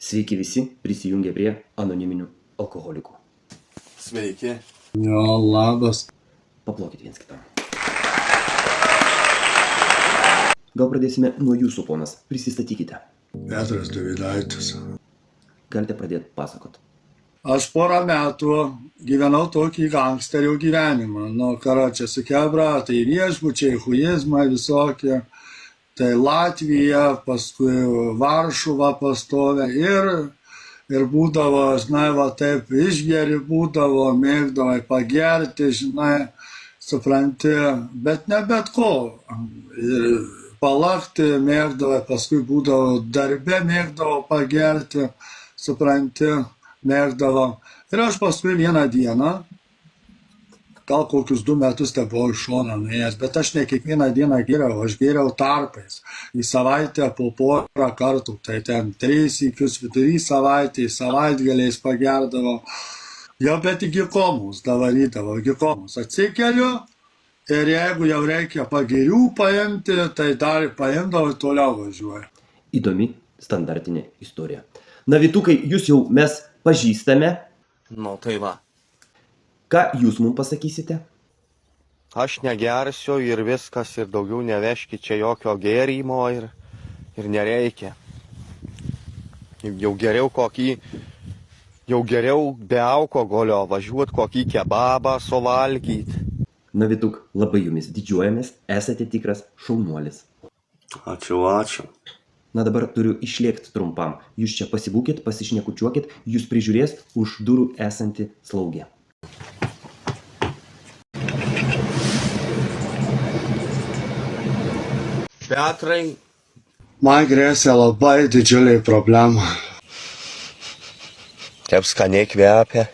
Sveiki visi prisijungę prie anoniminių alkoholikų. Sveiki. Jo, labas. Paplokit viens kitam. Gal pradėsime nuo jūsų, ponas. Prisistatykite. Petras Davidaitis. Galite pradėti pasakot. Aš porą metų gyvenau tokį gangsterio gyvenimą. Nu, karočią su kebra, tai viešbučiai, huizmai visokie. Tai Latvija, paskui Varšuva pastovė ir būdavo, žinai, va taip išgeri būdavo, mėgdavai pagerti, žinai, supranti, bet ne bet ko. Ir palakti mėgdavai, paskui būdavo darbe, mėgdavo pagerti, supranti, mėgdavo. Ir aš paskui vieną dieną, gal kokius 2 metus te buvau iš šono nuėjęs, bet aš ne kiekvieną dieną gėriau, aš gėriau tarpais. Į savaitę po porą kartų, tai ten 3 sykius vidury savaitę, savaitgaliais pagerdavo. Jau bet iki komus davarydavo, iki komus. Atsikeliu ir jeigu jau reikia pagirių paimti, tai dar paimdavo ir toliau važiuoju. Įdomi standartinė istorija. Na, Vytukai, jūs jau mes pažįstame. Nu tai va. Ką jūs mums pasakysite? Aš negersiu ir viskas, ir daugiau neveškit čia jokio gėrimo ir nereikia. Jau geriau be alkoholio važiuot kokį kebabą suvalgyt. Na, Vytuk, labai jumis didžiuojamės, esate tikras šaunuolis. Ačiū. Na, dabar turiu išlėkti trumpam. Jūs čia pasibūkit, pasišnekučiuokit, jūs prižiūrės už durų esanti slaugė. Petrai, Man grėsia labai didžiuliai problema. kaip skaniai kvepia.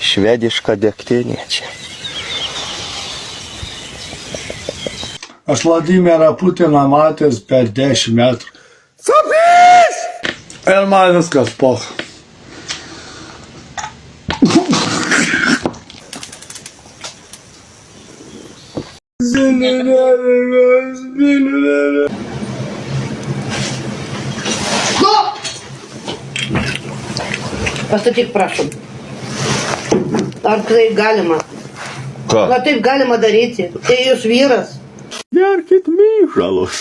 Švediška degtinė čia. Aš Vladimirą Putiną matęs per 10 metrų. Ir man viskas poch. Pastatyk, prašom. Ar taip galima? Ką? Ar taip galima daryti? Tai jūs vyras. Gerkit myžalus.